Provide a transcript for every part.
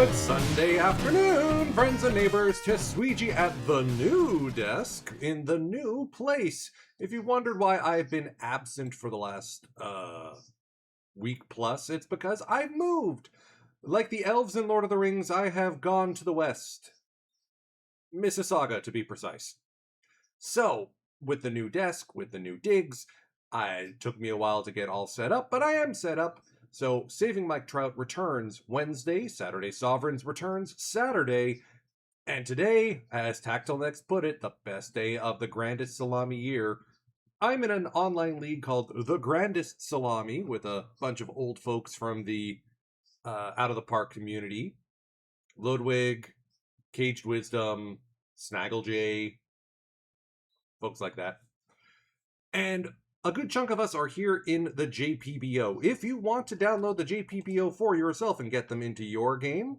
Good Sunday afternoon, friends and neighbors. Tessuigi at the new desk in the new place. If you wondered why I've been absent for the last week plus, it's because I've moved. Like the elves in Lord of the Rings, I have gone to the west. Mississauga, to be precise. So, with the new desk, with the new digs, it took me a while to get all set up, but I am set up. So, Saving Mike Trout returns Wednesday, Saturday Sovereigns returns Saturday, and today, as Tactile Next put it, the best day of the grandest salami year. I'm in an online league called The Grandest Salami with a bunch of old folks from the Out of the Park community. Ludwig, Caged Wisdom, Snaggle folks like that. And a good chunk of us are here in the JPBO. If you want to download the JPBO for yourself and get them into your game,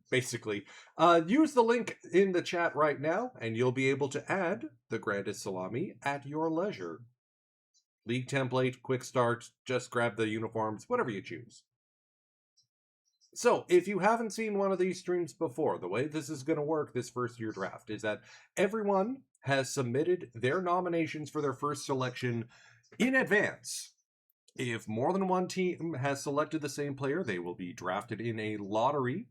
basically, use the link in the chat right now, and you'll be able to add the Grandest Salami at your leisure. League template, quick start, just grab the uniforms, whatever you choose. So, if you haven't seen one of these streams before, the way this is going to work this first year draft is that everyone has submitted their nominations for their first selection in advance. If more than one team has selected the same player, they will be drafted in a lottery.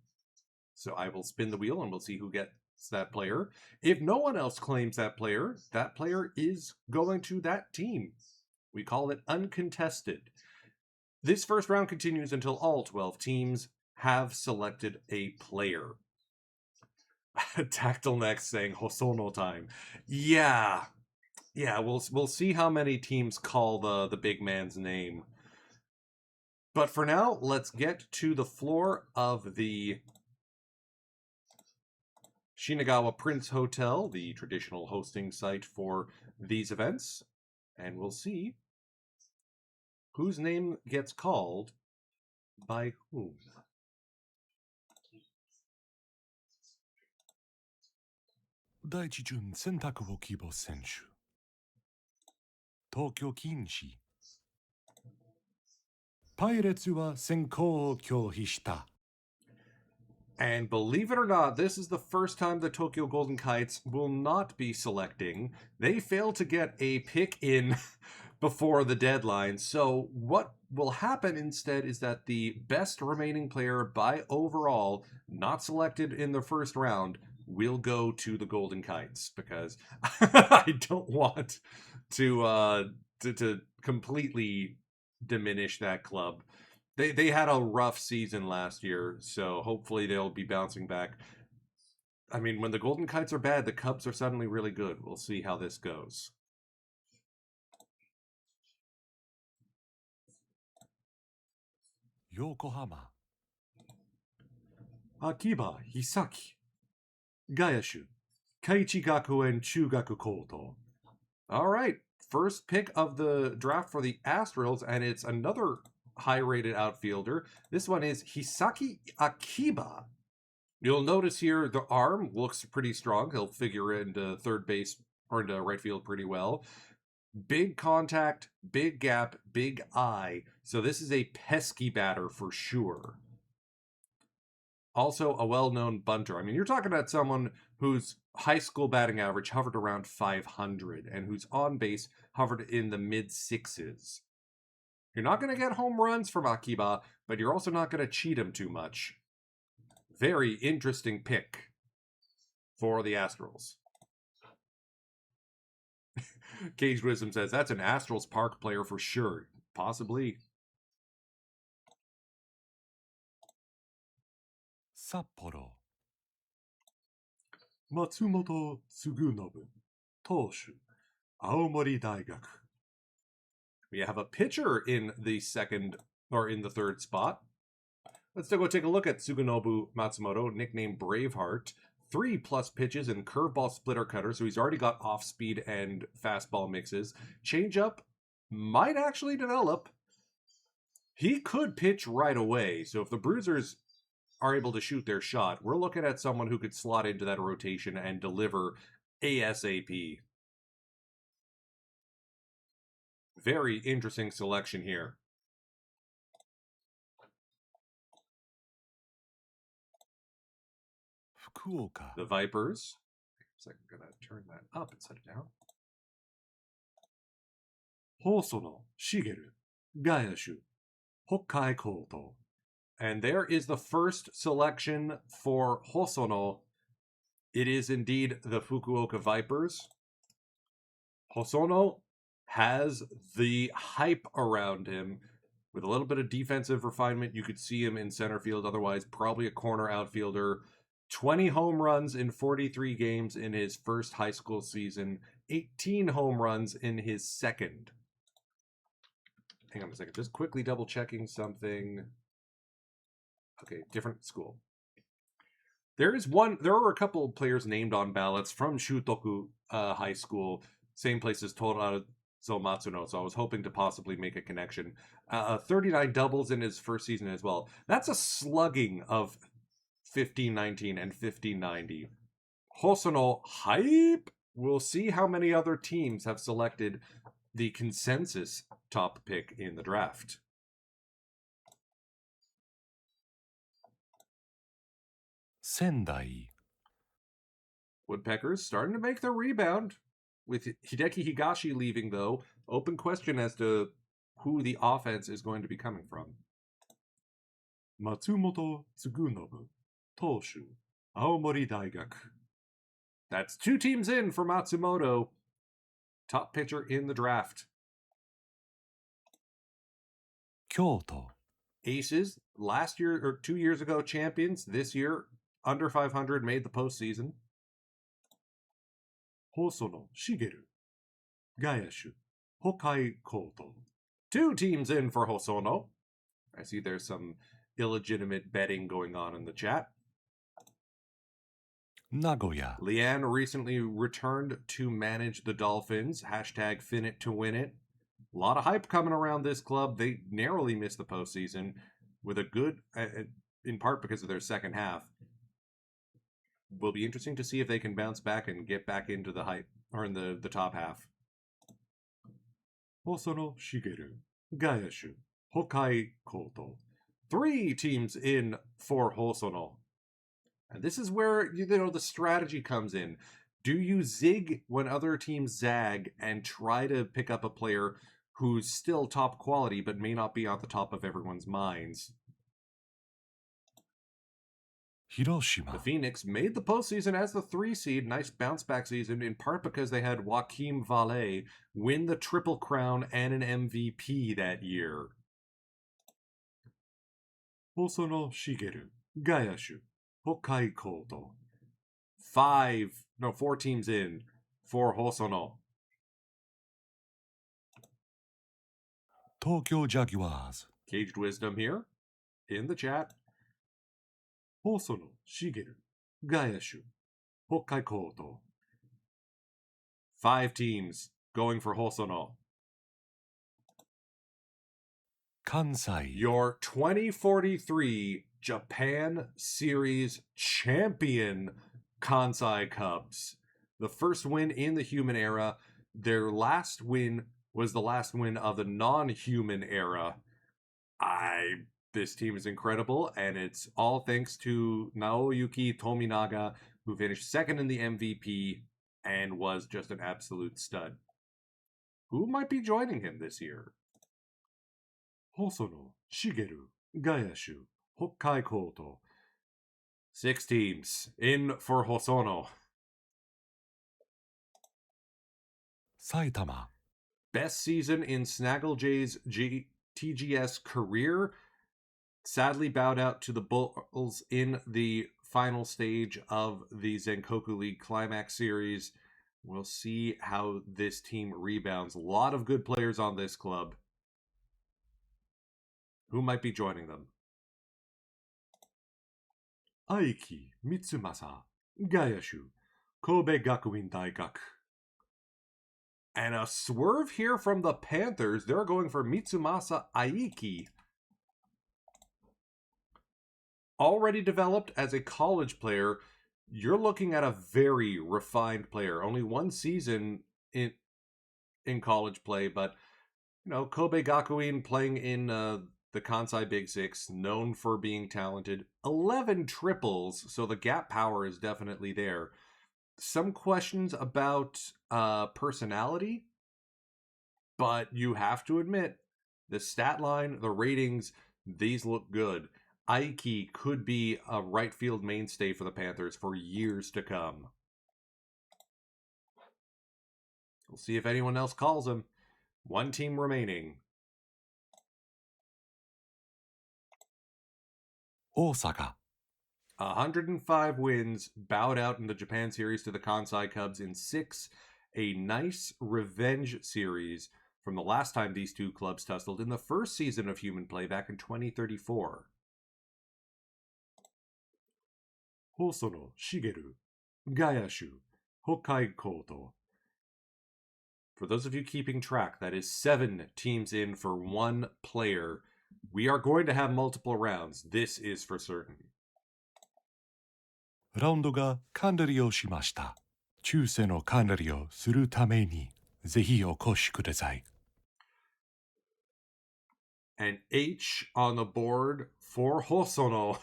So I will spin the wheel and we'll see who gets that player. If no one else claims that player is going to that team. We call it uncontested. This first round continues until all 12 teams have selected a player. Tactile Next saying Hosono time. Yeah, we'll see how many teams call the big man's name. But for now, let's get to the floor of the Shinagawa Prince Hotel, the traditional hosting site for these events, and we'll see whose name gets called by whom. Daiichi Jun 選択を希望選手東京禁止パイレーツは選考を拒否した And believe it or not, this is the first time the Tokyo Golden Kites will not be selecting. They failed to get a pick in before the deadline. So what will happen instead is that the best remaining player by overall, not selected in the first round, will go to the Golden Kites, because I don't want to completely diminish that club. They had a rough season last year, so hopefully they'll be bouncing back. I mean, when the Golden Kites are bad, the Cubs are suddenly really good. We'll see how this goes. Yokohama Akiba Hisaki Gayashu Kaiichi Gakuen Chugaku Koto. All right, first pick of the draft for the Astrals, and it's another high-rated outfielder. This one is Hisaki Akiba. You'll notice here the arm looks pretty strong. He'll figure into third base or into right field pretty well. Big contact, big gap, big eye. So this is a pesky batter for sure. Also a well-known bunter. I mean, you're talking about someone whose high school batting average hovered around 500 and whose on base hovered in the mid-sixes. You're not going to get home runs from Akiba, but you're also not going to cheat him too much. Very interesting pick for the Astrals. Caged Wisdom says, that's an Astrals Park player for sure. Possibly. Sapporo Matsumoto Tsugunobu, Toshu, Aomori Daigaku. We have a pitcher in the third spot. Let's go take a look at Tsugunobu Matsumoto, nicknamed Braveheart. 3+ pitches and curveball splitter cutter, so he's already got off-speed and fastball mixes. Changeup might actually develop. He could pitch right away, so if the Bruisers are able to shoot their shot, we're looking at someone who could slot into that rotation and deliver ASAP. Very interesting selection here. Fukuoka. The Vipers. So I'm going to turn that up and set it down. Hosono Shigeru, Gayashu, Hokkai Koto. And there is the first selection for Hosono. It is indeed the Fukuoka Vipers. Hosono has the hype around him. With a little bit of defensive refinement, you could see him in center field. Otherwise, probably a corner outfielder. 20 home runs in 43 games in his first high school season. 18 home runs in his second. Hang on a second. Just quickly double checking something. Okay, different school. There are a couple of players named on ballots from Shutoku High School. Same place as Torazo Matsuno, so I was hoping to possibly make a connection. 39 doubles in his first season as well. That's a slugging of 1590 and 1590. Hosono hype! We'll see how many other teams have selected the consensus top pick in the draft. Sendai. Woodpeckers starting to make their rebound. With Hideki Higashi leaving, though, open question as to who the offense is going to be coming from. Matsumoto Tsugunobu, Toshu, Aomori Daigaku. That's 2 teams in for Matsumoto. Top pitcher in the draft. Kyoto. Aces, last year or 2 years ago champions. This year, under 500, made the postseason. Hosono Shigeru, Gayashu, Hokkai Koto. 2 teams in for Hosono. I see there's some illegitimate betting going on in the chat. Nagoya. Leanne recently returned to manage the Dolphins. Hashtag Finit to win it. A lot of hype coming around this club. They narrowly missed the postseason with a good, in part because of their second half. Will be interesting to see if they can bounce back and get back into the hype, or in the top half. Hosono Shigeru, Gayashu, Hokkai Koto. 3 teams in for Hosono. And this is where, the strategy comes in. Do you zig when other teams zag and try to pick up a player who's still top quality but may not be on the top of everyone's minds? Hiroshima. The Phoenix made the postseason as the 3 seed. Nice bounce back season, in part because they had Joaquim Valle win the Triple Crown and an MVP that year. Hosono Shigeru, Gayashu, Hokkai Koto. 4 teams in for Hosono. Tokyo Jaguars. Caged Wisdom here in the chat. Hosono Shigeru, Gayashu, Hokkai Koto. 5 teams going for Hosono. Kansai. Your 2043 Japan Series champion Kansai Cubs. The first win in the human era. Their last win was the last win of the non-human era. This team is incredible, and it's all thanks to Naoyuki Tominaga, who finished second in the MVP and was just an absolute stud. Who might be joining him this year? Hosono Shigeru, Gayashu, Hokkai Koto. 6 teams in for Hosono. Saitama. Best season in Snaggle Jay's TGS career. Sadly bowed out to the Bulls in the final stage of the Zenkoku League Climax Series. We'll see how this team rebounds. A lot of good players on this club. Who might be joining them? Aiki Mitsumasa, Gayashu, Kobe Gakuin Daigaku. And a swerve here from the Panthers. They're going for Mitsumasa Aiki. Already developed as a college player, you're looking at a very refined player. Only 1 season in college play, but Kobe Gakuin playing in the Kansai Big Six, known for being talented. 11 triples, so the gap power is definitely there. Some questions about personality, but you have to admit, the stat line, the ratings, these look good. Aiki could be a right field mainstay for the Panthers for years to come. We'll see if anyone else calls him. One team remaining. 大阪 105 wins, bowed out in the Japan series to the Kansai Cubs in 6. A nice revenge series from the last time these two clubs tussled in the first season of Human Play back in 2034. Hosono Shigeru, Gayashu, Hokai Koto. For those of you keeping track, that is 7 teams in for 1 player. We are going to have multiple rounds. This is for certain. ラウンドが完了しました。抽選の管理をするためにぜひお越しください。And H on the board for Hosono.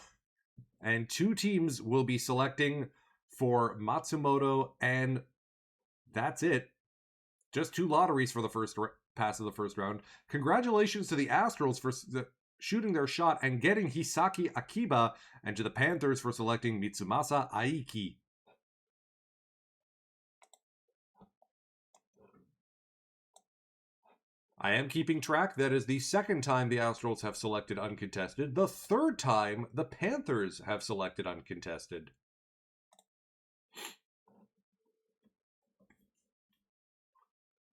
And 2 teams will be selecting for Matsumoto, and that's it. Just 2 lotteries for the first pass of the first round. Congratulations to the Astrals for shooting their shot and getting Hisaki Akiba, and to the Panthers for selecting Mitsumasa Aiki. I am keeping track. That is the second time the Astrals have selected uncontested. The third time the Panthers have selected uncontested.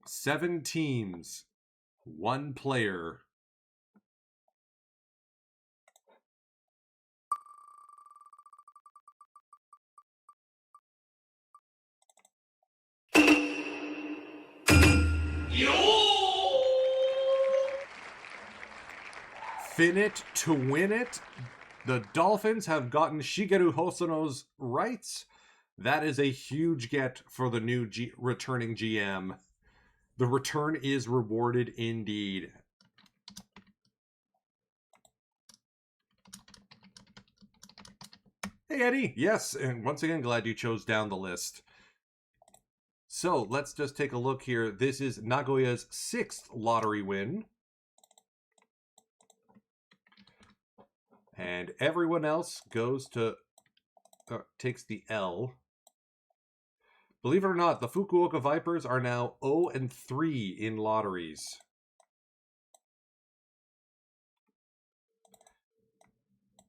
Seven teams, 1 player. Fin it to win it. The Dolphins have gotten Shigeru Hosono's rights. That is a huge get for the new returning GM. The return is rewarded indeed. Hey, Eddie. Yes, and once again, glad you chose down the list. So let's just take a look here. This is Nagoya's 6th lottery win. And everyone else goes to, takes the L. Believe it or not, the Fukuoka Vipers are now 0-3 in lotteries.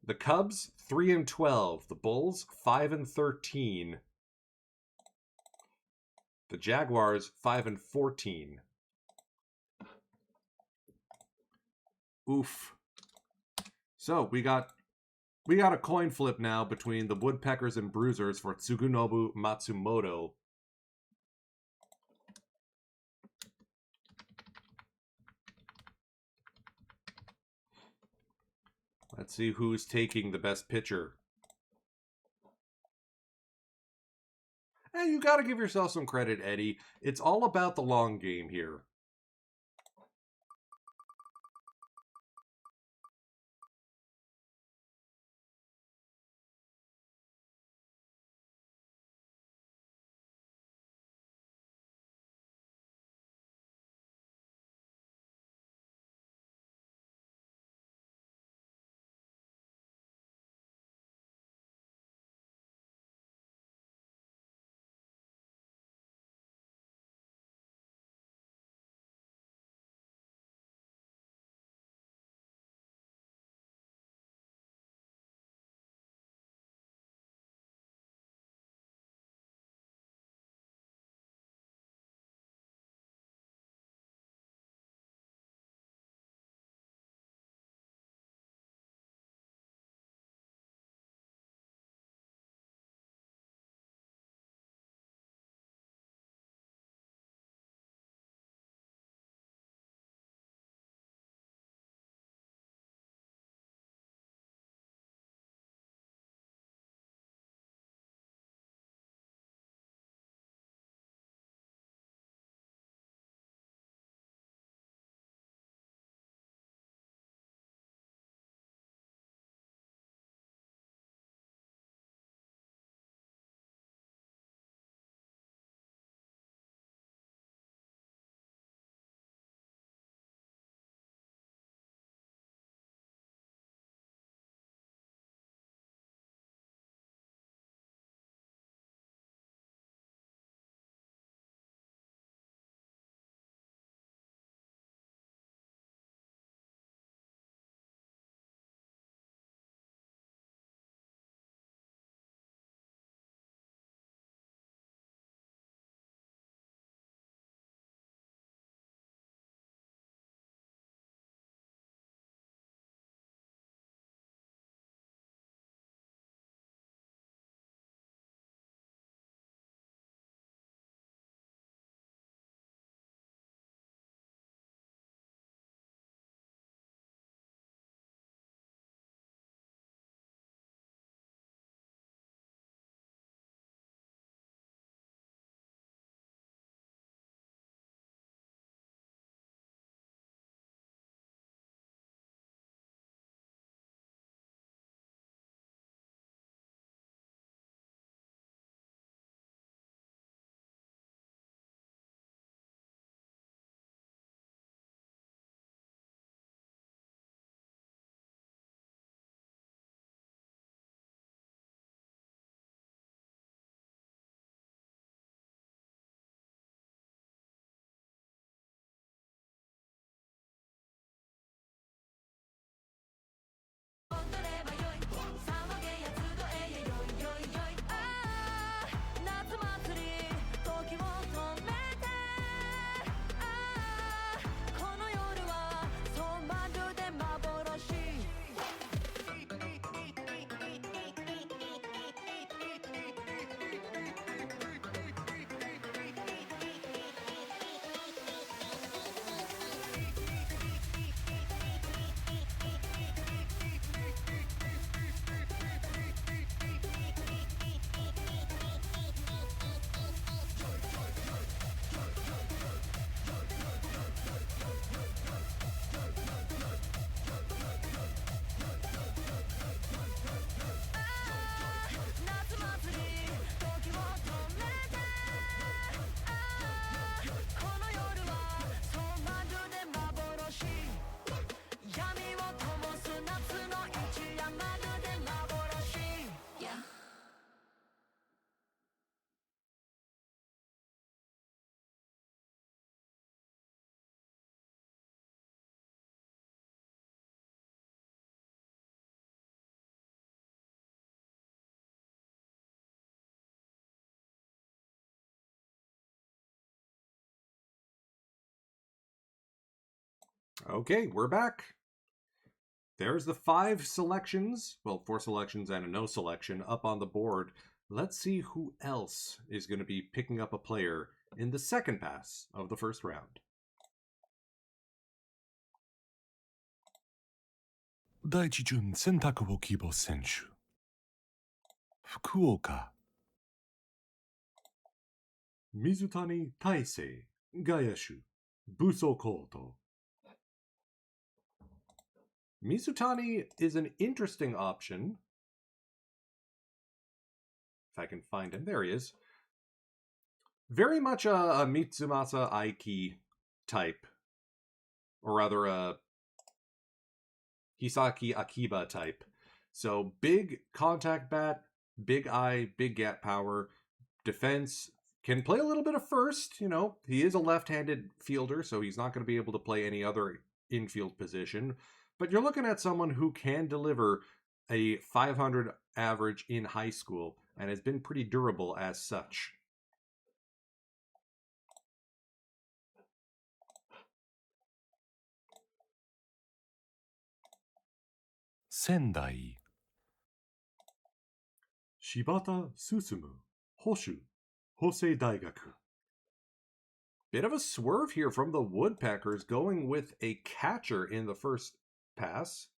The Cubs, 3-12. The Bulls, 5-13. The Jaguars, 5-14. Oof. So we got a coin flip now between the Woodpeckers and Bruisers for Tsugunobu Matsumoto. Let's see who's taking the best pitcher. Hey, you got to give yourself some credit, Eddie. It's all about the long game here. Okay, we're back. There's the 5 selections, well, 4 selections and a no selection up on the board. Let's see who else is going to be picking up a player in the second pass of the first round. 第一巡選択を希望選手福岡水谷大勢外野手武装コート Mizutani is an interesting option. If I can find him. There he is. Very much a Mitsumasa Aiki type. Or rather a Hisaki Akiba type. So big contact bat, big eye, big gap power, defense, can play a little bit of first. You know, he is a left-handed fielder, so he's not going to be able to play any other infield position. But you're looking at someone who can deliver a 500 average in high school and has been pretty durable as such. Sendai Shibata Susumu, Hoshu, Hosei Daigaku. Bit of a swerve here from the Woodpeckers, going with a catcher in the first pass.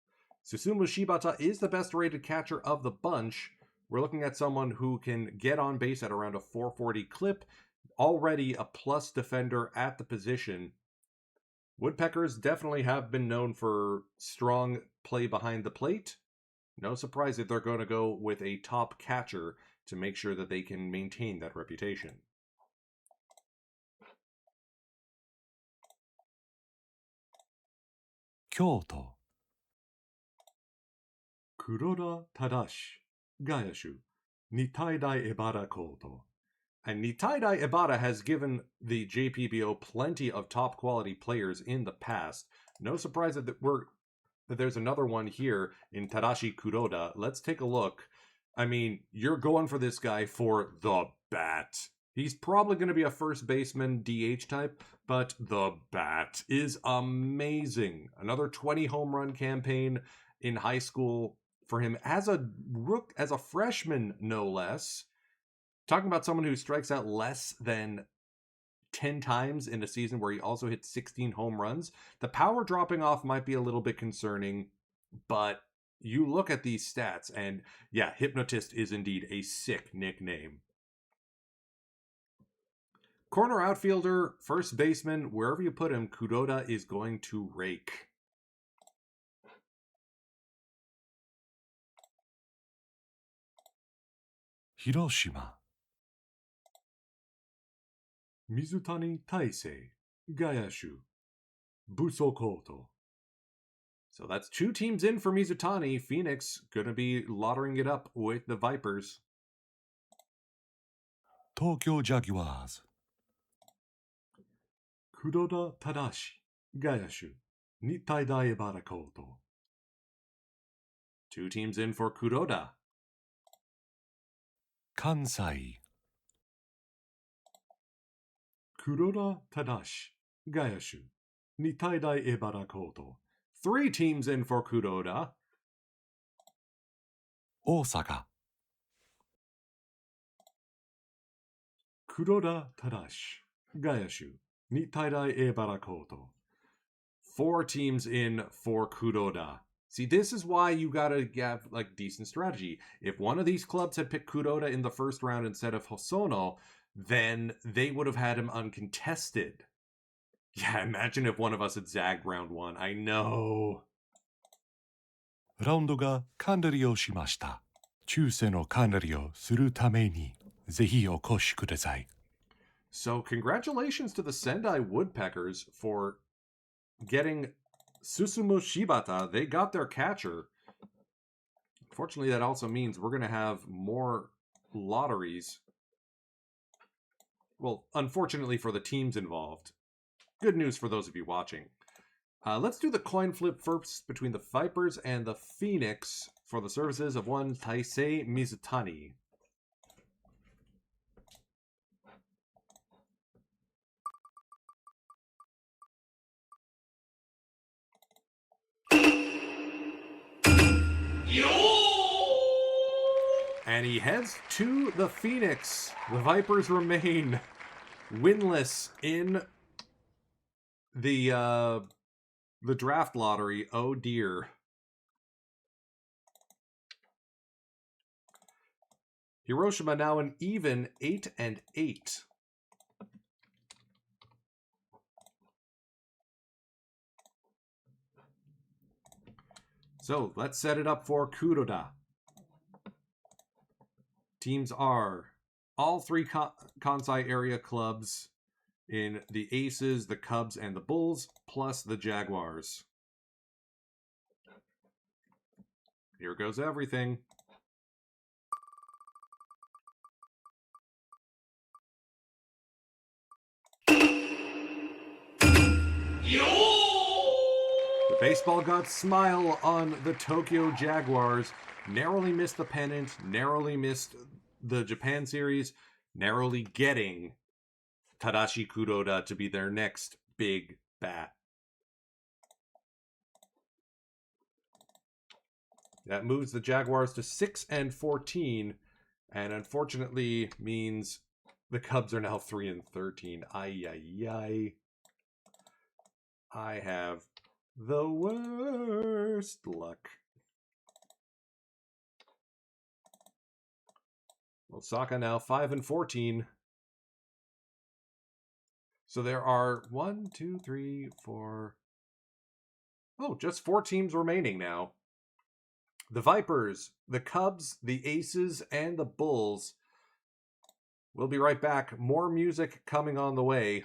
Susumu Shibata is the best rated catcher of the bunch. We're looking at someone who can get on base at around a 440 clip, already a plus defender at the position. Woodpeckers definitely have been known for strong play behind the plate. No surprise that they're going to go with a top catcher to make sure that they can maintain that reputation. Kyoto Kuroda Tadashi, Gayashu, Nitaidai Ebara Koto. And Nitaidai Ebara has given the JPBO plenty of top quality players in the past. No surprise that there's another one here in Tadashi Kuroda. Let's take a look. I mean, you're going for this guy for the bat. He's probably going to be a first baseman DH type, but the bat is amazing. Another 20 home run campaign in high school for him as a freshman, no less. Talking about someone who strikes out less than 10 times in a season where he also hit 16 home runs. The power dropping off might be a little bit concerning, but you look at these stats and yeah, Hypnotist is indeed a sick nickname. Corner outfielder, first baseman, wherever you put him, Kuroda is going to rake. Hiroshima Mizutani Taisei, Gayashu, Buso Koto. So that's 2 teams in for Mizutani. Phoenix gonna be lottering it up with the Vipers. Tokyo Jaguars Kuroda Tadashi, Gayashu, Nitaidai Ebara Koto. 2 teams in for Kuroda. Kansai Kuroda Tadashi, Gayashu, Nitaidai Ebara Koto. 3 teams in for Kuroda. Osaka Kuroda Tadashi, Gayashu, Nitaidai Ebara Koto. 4 teams in for Kuroda. See, this is why you gotta have like decent strategy. If one of these clubs had picked Kuroda in the first round instead of Hosono, then they would have had him uncontested. Yeah, imagine if one of us had zagged round 1. I know. ラウンドが完了しました。抽選の管理をするためにぜひお越しください。So congratulations to the Sendai Woodpeckers for getting Susumu Shibata. They got their catcher. Unfortunately, that also means we're going to have more lotteries. Well, unfortunately for the teams involved. Good news for those of you watching. Let's do the coin flip first between the Vipers and the Phoenix for the services of one Taisei Mizutani. And he heads to the Phoenix. The Vipers remain winless in the draft lottery. Oh dear. Hiroshima now an even 8-8. So let's set it up for Kuroda. Teams are all three Kansai area clubs in the Aces, the Cubs, and the Bulls, plus the Jaguars. Here goes everything. The baseball gods smile on the Tokyo Jaguars. Narrowly missed the pennant, narrowly missed the Japan series, narrowly getting Tadashi Kuroda to be their next big bat. That moves the Jaguars to 6-14, and unfortunately means the Cubs are now 3-13. Ay, ay, ay. I have the worst luck. Osaka now 5-14. So there are 1, 2, 3, 4. Oh, just 4 teams remaining now. The Vipers, the Cubs, the Aces, and the Bulls. We'll be right back. More music coming on the way.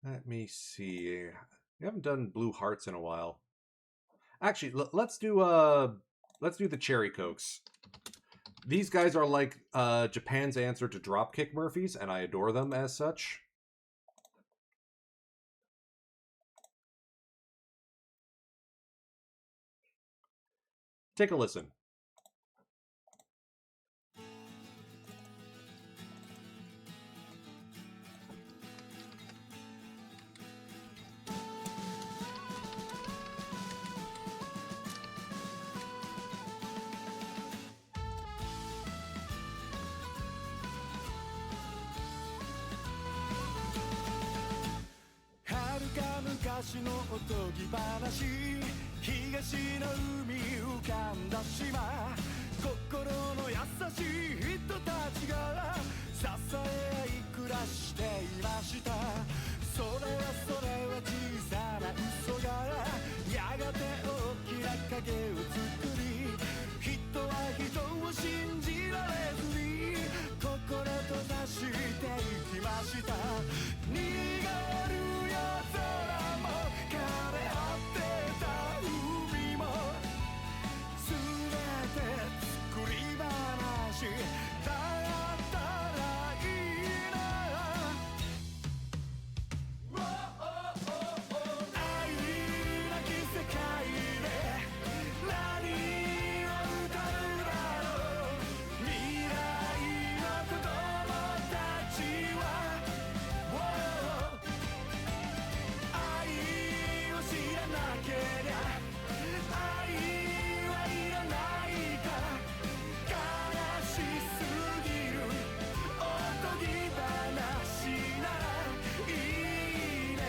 Let me see. We haven't done Blue Hearts in a while. Actually, let's do the Cherry Cokes. These guys are like Japan's answer to Dropkick Murphys, and I adore them as such. Take a listen. 昔のおとぎ話東の海浮かんだ島心の優しい人たちが支え合い暮らしていましたそれは小さな嘘がやがて大きな影を作り人は人を信じられずに心閉ざしていきました苦がる夜空も枯れ果てた海も全て作り話だったらいいな愛なき世界で何を歌うだろう未来の子供たちは愛を知らなけりゃ愛はいらないから悲しすぎるおとぎ話ならいいね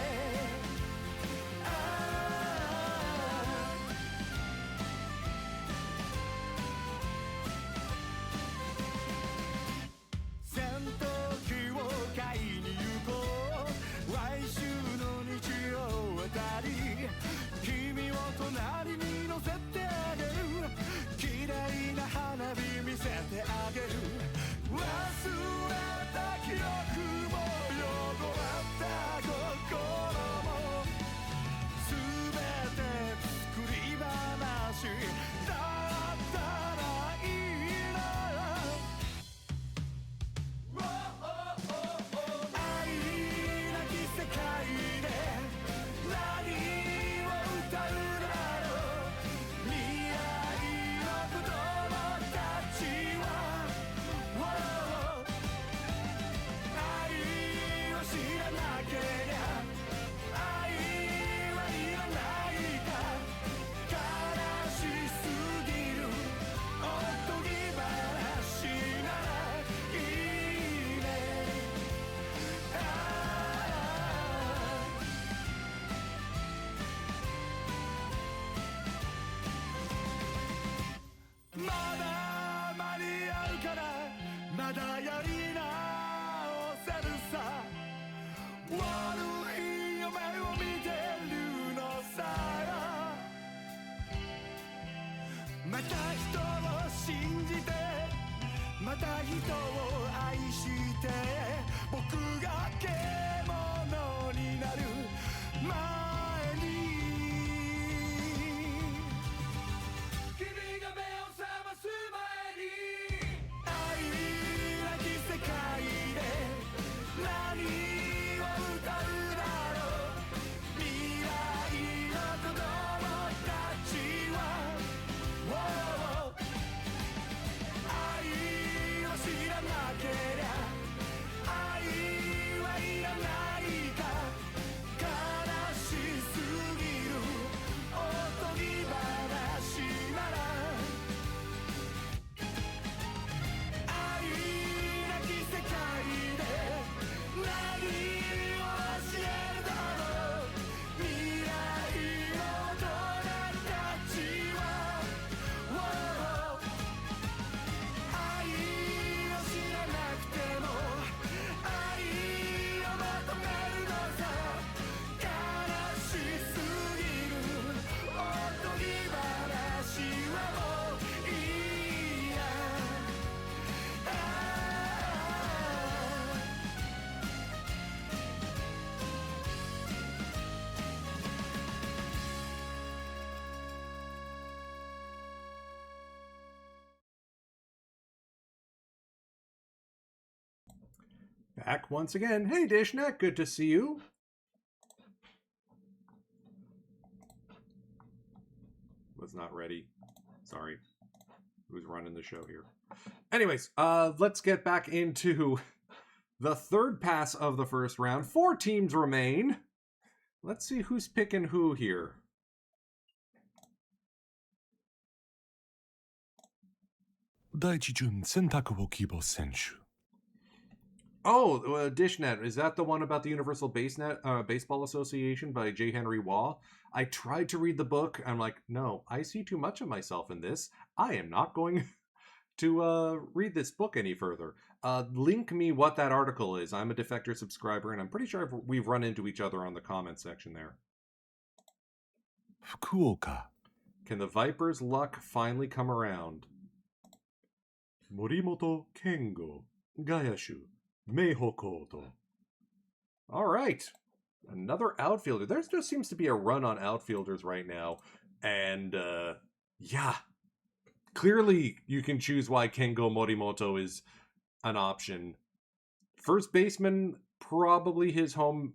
戦闘機を買いに行こう来週の日曜あたり君を隣に乗せてあげる綺麗な花火見せてあげる忘れた記憶も汚れた心も全て作り話だったらいいな愛なき世界で何を歌うだろう未来の子供たちはまた人を信じてまた人を愛して僕が獣になる前に君が目を覚ます前に愛なき世界で何を歌うだろう未来の子供たちは愛を知らなけりゃ愛はいらないか悲しすぎるおとぎ話なら愛なき世界で何を教えるだろう未来の大人たちは愛を知らなくても愛を求めるのさ悲しすぎるおとぎ話はもういいやBack once again. Hey, Dishnet, good to see you. Was not ready. Sorry. Who's running the show here? Anyways, let's get back into the third pass of the first round. 4 teams remain. Let's see who's picking who here. Daiichi Jun Sentaku wo Kibo Senshu. Oh, Dishnet, is that the one about the Universal Baseball Association by J. Henry Waugh? I tried to read the book. I'm like, no, I see too much of myself in this. I am not going to read this book any further. Link me what that article is. I'm a Defector subscriber, and I'm pretty sure we've run into each other on the comment section there. Fukuoka. Can the Vipers' luck finally come around? Morimoto Kengo. Gayashu. Meiho Koto. All right. Another outfielder. There just seems to be a run on outfielders right now. And, yeah. Clearly, you can choose why Kengo Morimoto is an option. First baseman, probably his home,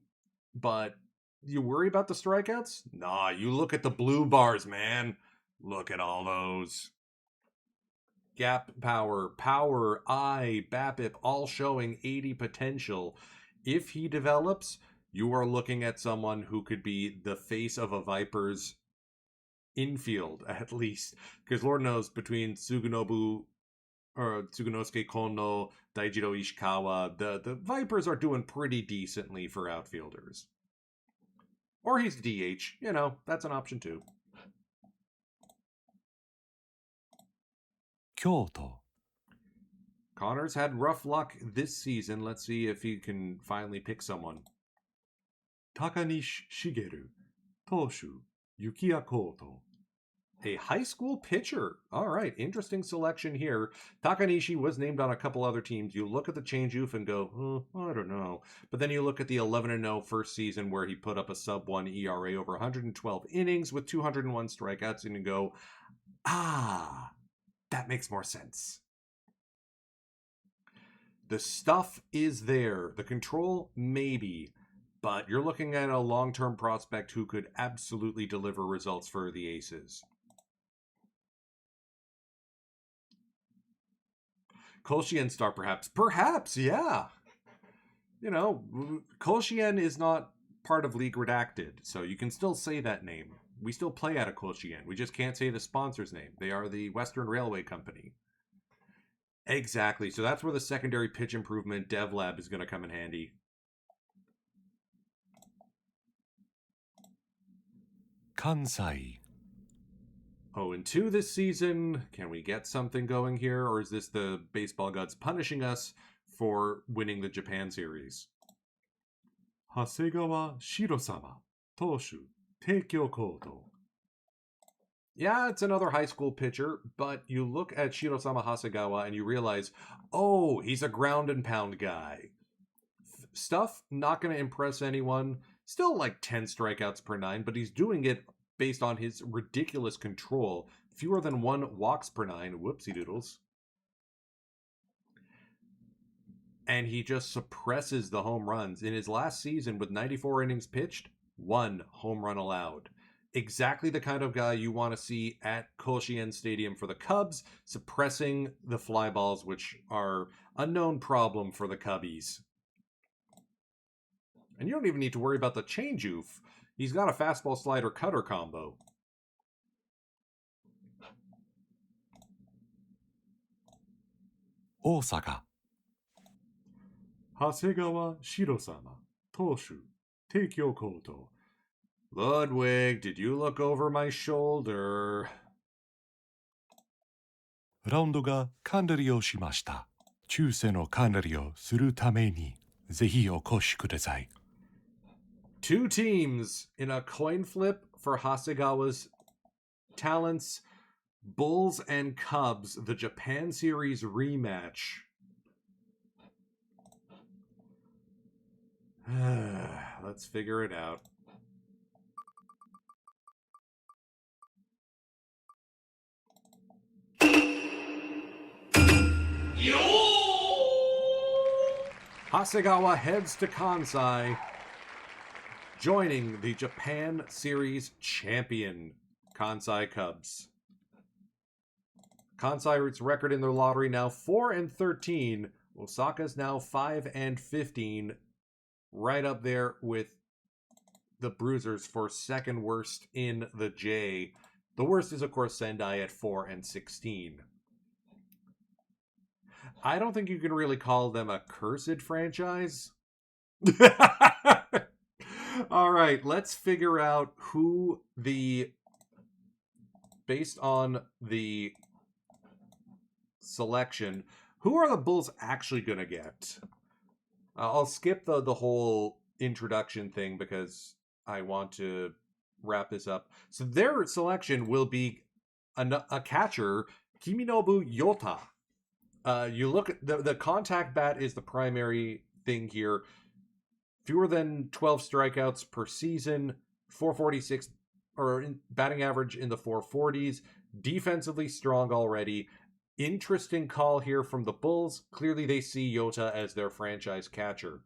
but you worry about the strikeouts? Nah, you look at the blue bars, man. Look at all those. Gap power, eye, BABIP, all showing 80 potential. If he develops, you are looking at someone who could be the face of a Vipers infield, at least. Because Lord knows, between Tsugunosuke Kono, Daijiro Ishikawa, the Vipers are doing pretty decently for outfielders. Or he's DH. You know, that's an option too. Kyoto. Connor's had rough luck this season. Let's see if he can finally pick someone. Takanishi Shigeru. Toshu. Yukiya Koto. A high school pitcher. All right, interesting selection here. Takanishi was named on a couple other teams. You look at the change-off and go, I don't know. But then you look at the 11-0 first season where he put up a sub-1 ERA over 112 innings with 201 strikeouts, and you go, that makes more sense. The stuff is there. The control, maybe. But you're looking at a long-term prospect who could absolutely deliver results for the Aces. Kolshien star, perhaps. Perhaps, yeah. You know, Kolshien is not part of League Redacted, so you can still say that name. We still play out of Kolshien. We just can't say the sponsor's name. They are the Western Railway Company. Exactly. So that's where the secondary pitch improvement dev lab is going to come in handy. Kansai. 0-2 this season. Can we get something going here? Or is this the baseball gods punishing us for winning the Japan series? Hasegawa Shirosama. Toshu. Teikyo Koto. Yeah, it's another high school pitcher, but you look at Shirosama Hasegawa and you realize, oh, he's a ground and pound guy. Stuff not going to impress anyone. Still like 10 strikeouts per nine, but he's doing it based on his ridiculous control. Fewer than 1 walks per nine. Whoopsie doodles. And he just suppresses the home runs. In his last season with 94 innings pitched, 1 home run allowed. Exactly the kind of guy you want to see at Koshien Stadium for the Cubs, suppressing the fly balls, which are a known problem for the Cubbies. And you don't even need to worry about the change oof. He's got a fastball slider cutter combo. Osaka. Hasegawa Shirosama, Toshu, Teikyo Koto. Ludwig, did you look over my shoulder? ラウンドが完了しました。抽選の管理をするためにぜひお越しください。Two teams in a coin flip for Hasegawa's talents. Bulls and Cubs, the Japan Series rematch. Let's figure it out. Hasegawa heads to Kansai, joining the Japan Series champion, Kansai Cubs. Kansai's record in their lottery now 4-13. Osaka's now 5-15. Right up there with the Bruisers for second worst in the J. The worst is, of course, Sendai at 4-16. I don't think you can really call them a cursed franchise. All right, let's figure out who based on the selection, who are the Bulls actually going to get? I'll skip the whole introduction thing because I want to wrap this up. So their selection will be a catcher, Kiminobu Yota. You look at the contact bat is the primary thing here. Fewer than 12 strikeouts per season, 446 or batting average in the 440s. Defensively strong already. Interesting call here from the Bulls. Clearly they see Yota as their franchise catcher.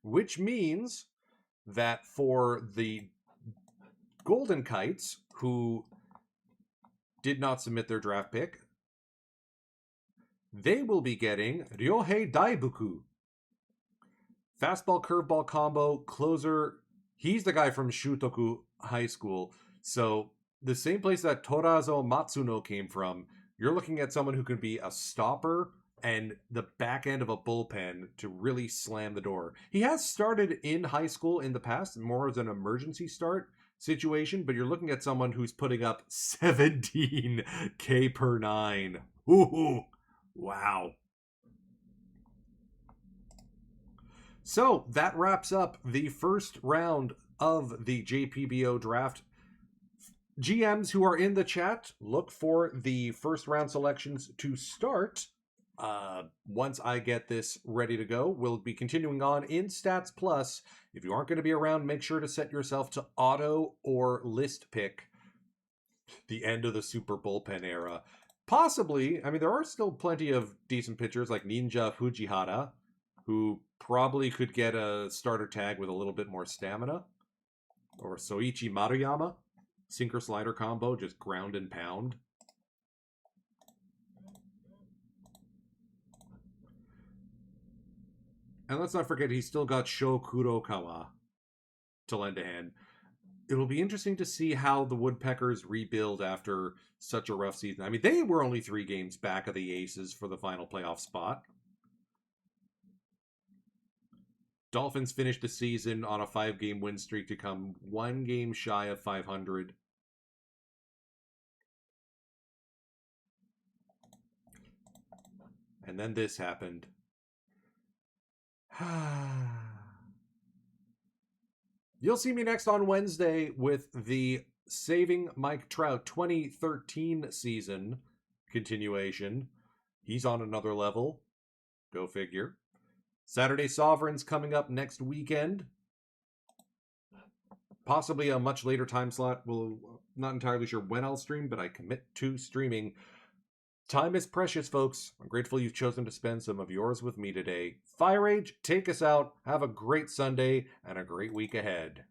Which means that for the Golden Kites, who did not submit their draft pick, they will be getting Ryohei Daibuku. Fastball, curveball combo, closer. He's the guy from Shutoku High School. So the same place that Torazo Matsuno came from, you're looking at someone who can be a stopper and the back end of a bullpen to really slam the door. He has started in high school in the past, more as an emergency start situation, but you're looking at someone who's putting up 17K per nine. Ooh, wow. So that wraps up the first round of the JPBO draft. GMs who are in the chat, look for the first round selections to start. Once I get this ready to go, we'll be continuing on in Stats Plus. If you aren't going to be around, make sure to set yourself to auto or list pick the end of the Super Bullpen era. Possibly, I mean, there are still plenty of decent pitchers like Ninja Fujihara, who probably could get a starter tag with a little bit more stamina. Or Soichi Maruyama, sinker slider combo, just ground and pound. And let's not forget, he's still got Sho Kurokawa to lend a hand. It'll be interesting to see how the Woodpeckers rebuild after such a rough season. I mean, they were only 3 games back of the Aces for the final playoff spot. Dolphins finished the season on a 5-game win streak to come 1 game shy of 500. And then this happened. You'll see me next on Wednesday with the Saving Mike Trout 2013 season continuation. He's on another level. Go figure. Saturday Sovereigns coming up next weekend. Possibly a much later time slot. Well, not entirely sure when I'll stream, but I commit to streaming. Time is precious, folks. I'm grateful you've chosen to spend some of yours with me today. Firage, take us out. Have a great Sunday and a great week ahead.